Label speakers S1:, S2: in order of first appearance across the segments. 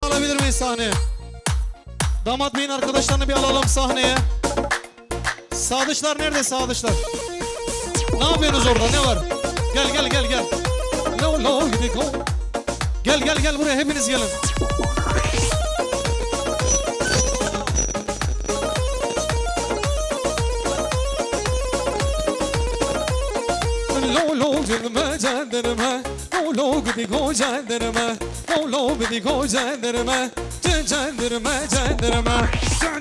S1: Alabilir miyiz sahneye? Damat beyin arkadaşlarını bir alalım sahneye. Sadıçlar nerede sadıçlar? Ne yapıyorsunuz orada, ne var? Gel gel gel gel. No no go. Gel gel gel buraya, hepiniz gelin. Lo canıma canlarıma, lo gidi go canlarıma, lo gidi go canlarıma, canlarıma canlarıma,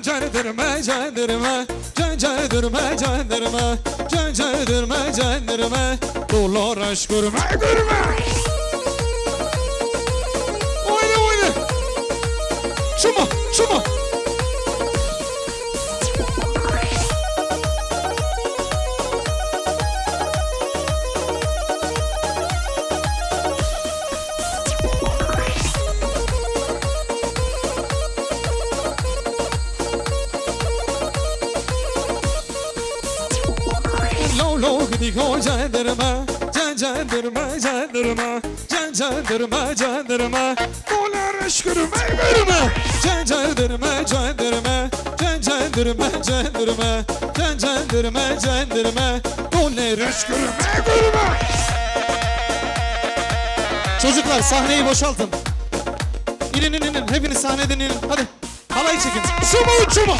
S1: canlarıma canlarıma, canlarıma canlarıma, canlarıma canlarıma, dolar aşk görme görme. Oyna oyna. Şuma şuma. Go canlarıma, canlarıma canlarıma, canlarıma canlarıma, dolar aşkırıma görme. Canlarıma canlarıma, canlarıma canlarıma, canlarıma canlarıma, dolar aşkırıma görme. Çocuklar sahneyi boşaltın. İnin inin inin, hepiniz sahneden inin. Hadi halayı çekin. Şuma uçuma.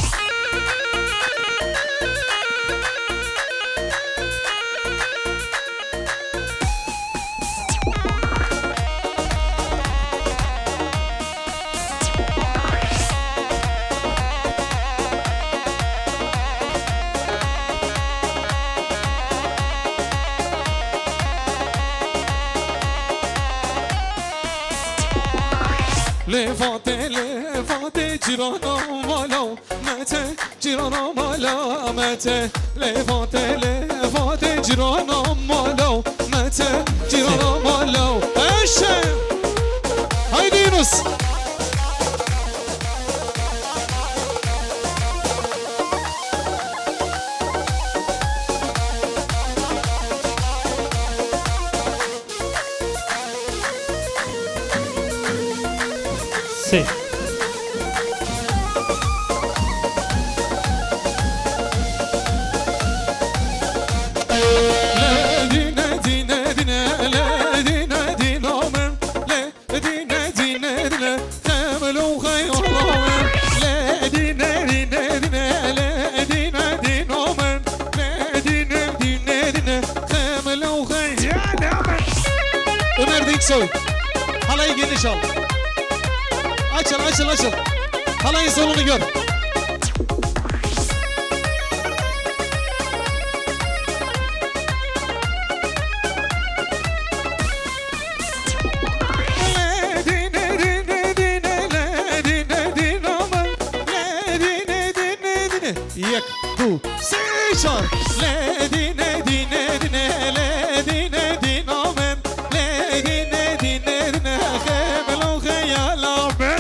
S1: Levate ciranam vala mete ciranam vala mete levate ciranam vala mete ciranam vala eşe. Haydi Yunus.
S2: Sí.
S1: Ömer Diksoy, halayı geniş al. Açıl açıl açıl. Halayın sonunu gör. Yak du seçar le dine dine dine le dine dine amen le dine dine dine kemelo khayala ben.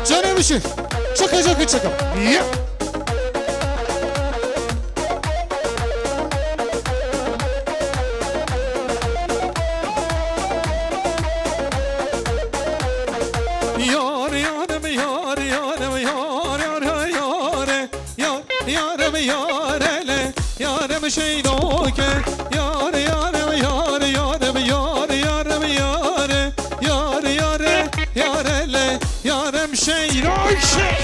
S1: Canım işi. Çaka çaka çaka. Yap. Yar yarım yar yarım yar yar yar yar yarım yar ele yarım şey doke yar yarım yar yarım yar yarım yar yar yar yar ele yarım şey doke.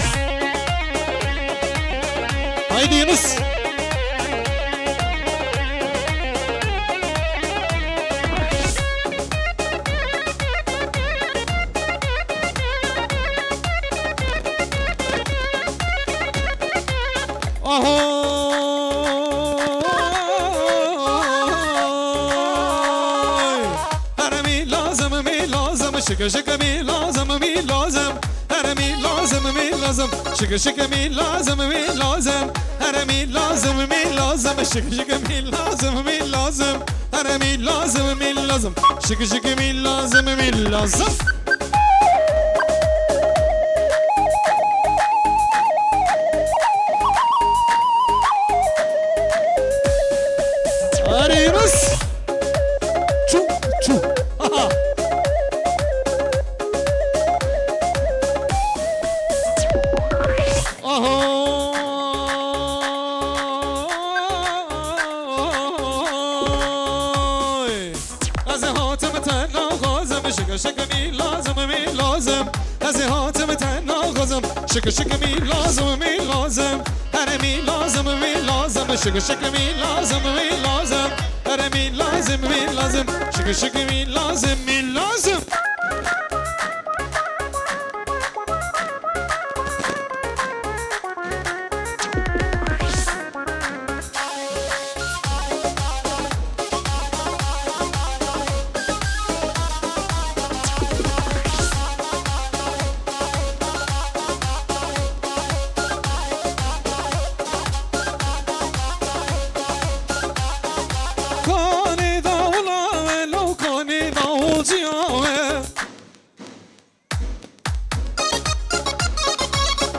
S1: Haydi Yunus. شك شك مي لازم مي لازم هرمي لازم مي لازم شك شك مي لازم مي لازم هرمي لازم مي لازم شك شك مي لازم مي لازم هرمي لازم مي لازم شك شك مي لازم مي لازم Arıyoruz. Çu çu. Aha. Ahoy. Az hatım tenna gazım şık şık mi lazım mi lazım. Az hatım tenna gazım şık şık mi lazım mi lazım. Her mi lazım mi lazım şık şık mi lazım mi lazım. Her mi lazım mi lazım şık şık mi lazım mi lazım. Kani davula ve lo kani davulcuya ve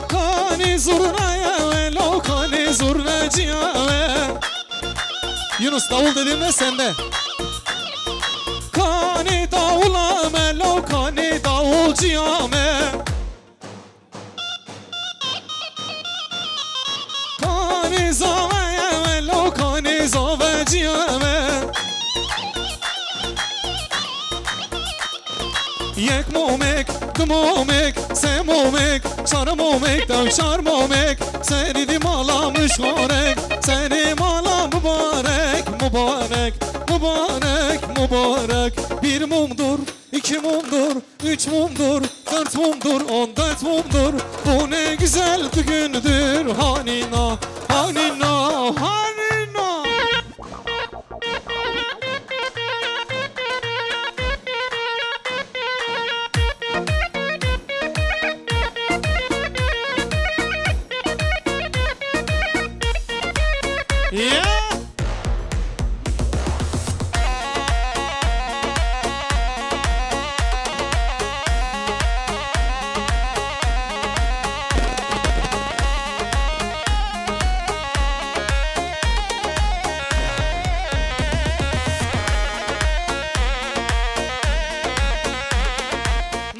S1: Kani zurnaya ve lo kani zurnacıya ve Yunus davul dediğimde sende Kani davula ve lo kani davulcuya ve Kani zavaya ve lo kani zavacıya ve Yek momek, dmomek, se momek, çar momek, davşar momek Seni dimalamış horek, seni mala mübarek, mübarek, mübarek, mübarek Bir mumdur, iki mumdur, üç mumdur, dört mumdur, 14 mumdur Bu ne güzel bir gündür, hanina, hanina, hanina Yeah!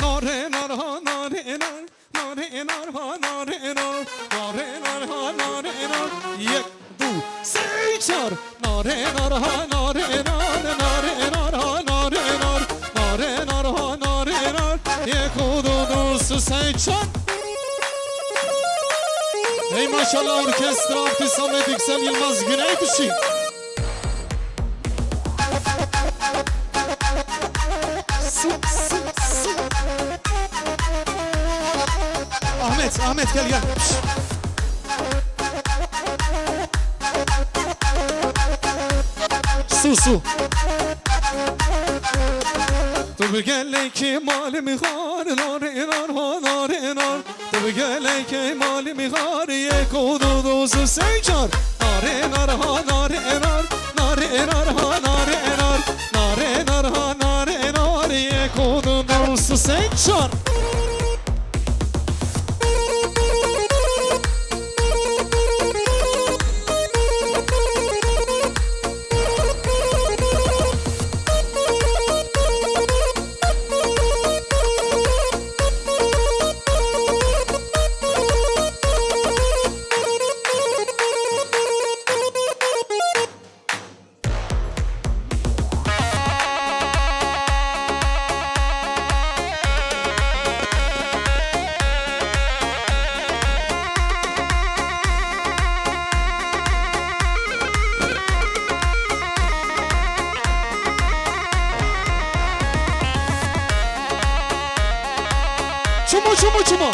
S1: Nare nar ha nare nar nare nar ha nare nar nare nar ha nare nar yek du se çar nare nar ha nare nar nare nar ha nare nar nare nar ha nare nar yek du se çar Ey maşallah orkestra artist Ahmet Yüksel Yılmaz Güney Düşün Ahmet gel gel. Su. Tu gele ki malimi har nare nar ha nare nar Tu gele ki malimi har ye kodu dozu seyçar Nare nar ha nare nar nare nar ha nare nar nare nar ha nare nar ye kodu dozu seyçar Çumo.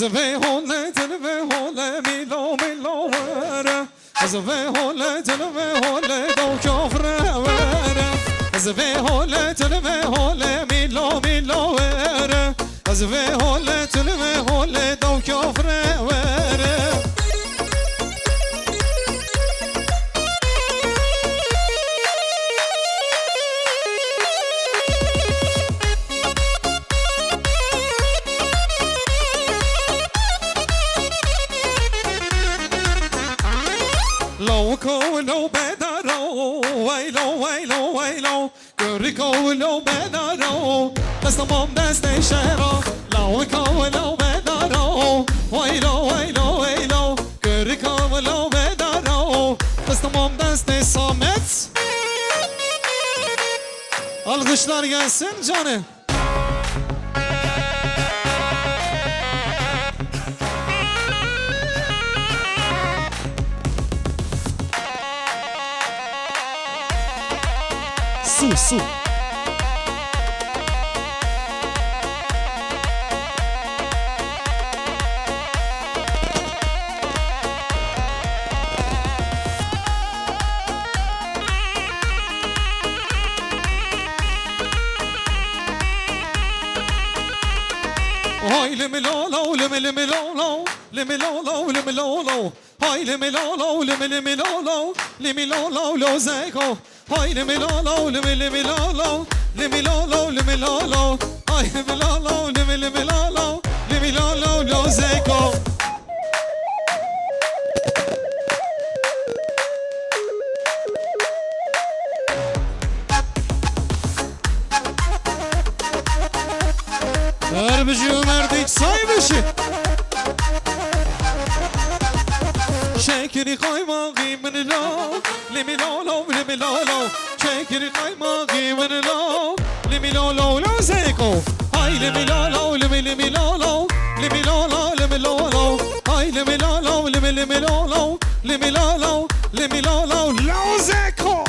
S1: ve hole dil ve hole milo milo vere ve hole dil ve hole do kafre vere ve hole dil ve hole milo milo vere ve hole dil ve hole do kafre vere لو بدرو ويلو ويلو ويلو كوريكو لو بدرو بس تمام دست شهرو لو بدرو ويلو ويلو ويلو كوريكو لو بدرو بس tamam dest Samet alkışlar gelsin canım. Su. Hay limilolo, limilolo, limilolo, limilolo. Hay limilolo, limilolo, limilolo, lozeko. Hay limilolo, limilolo, limilolo, limilolo. Hay limilolo, limilolo, limilolo, lozeko. Erbici Ömer dik saymışı. Şekeri kaymağı minilo, limilolo, limilolo. Şekeri kaymağı minilo, limilolo, lozeko. Hay limilolo, limilolo, limilolo, limilolo. Hay limilolo, limilolo, limilolo, limilolo, lozeko.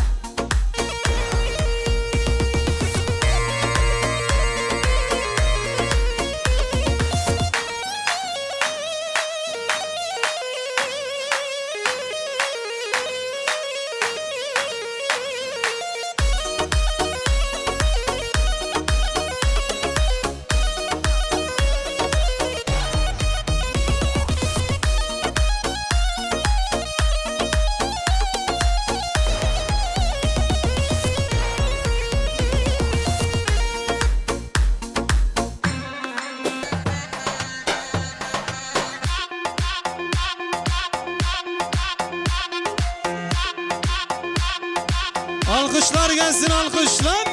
S1: Alkışlar gelsin, alkışlar.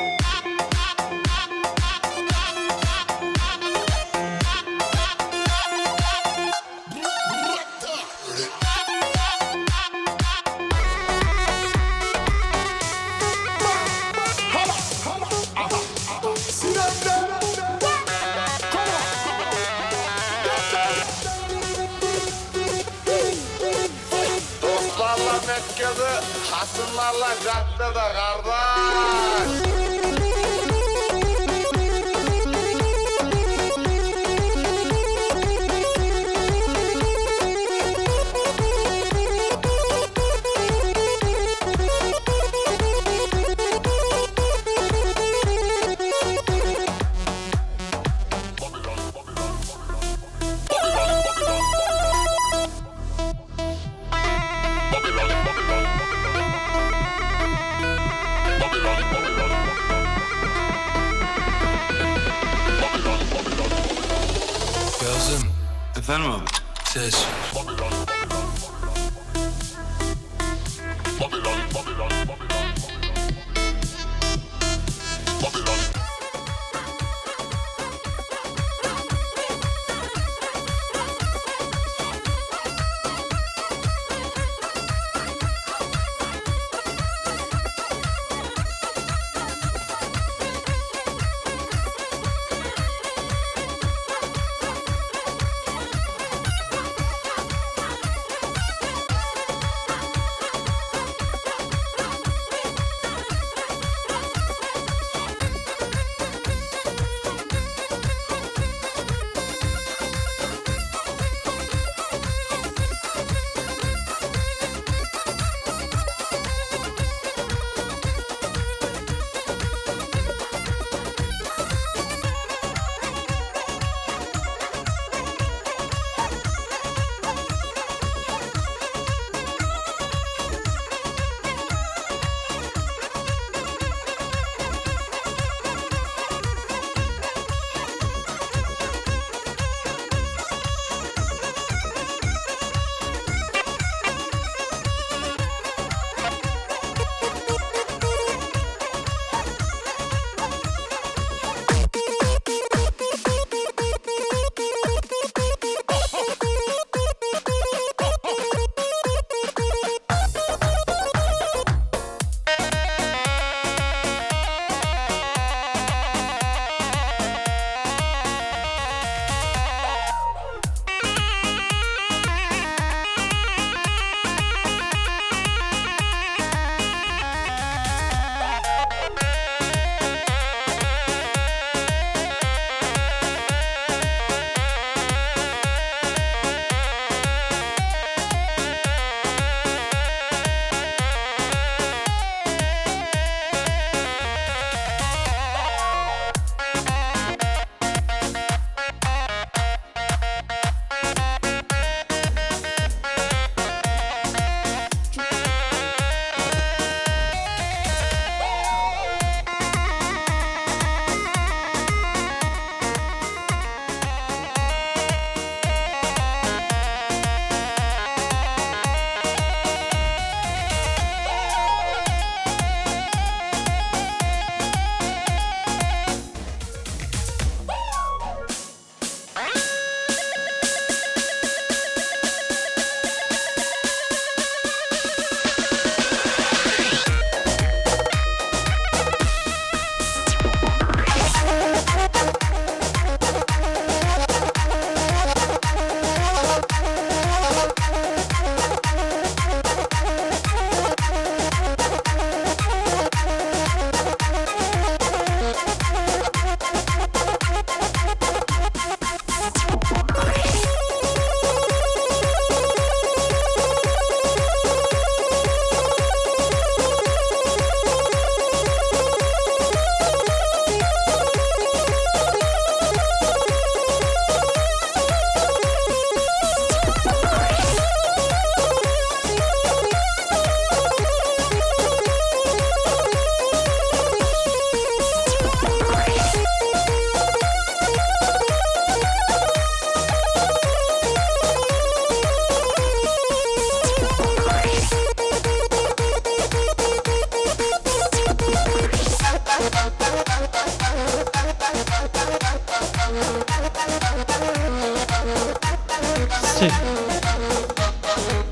S3: Dostlarla Mekke'de, hasımlarla caddede kardeş.
S4: Kazım, efendim abi, ses.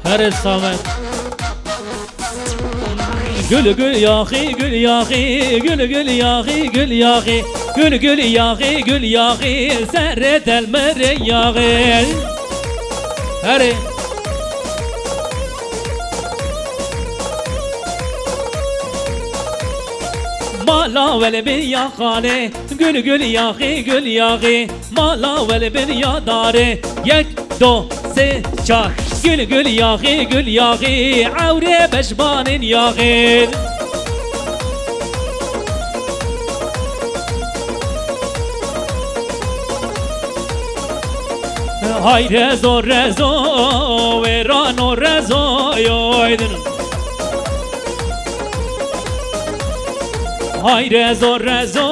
S2: Her Samet. Gül gül yahi gül yahi gül gül yahi gül yahi gül gül yahi gül yahi serret el mere yahi. Hadi. Mala vel bir yakane gül gül yahi gül yahi mala vel bir yadare yek do se çar gül gül yahi gül yahi avre beşbanin yahi. Hay rezo rezo verano rezo yoydun. Hay rezo rezo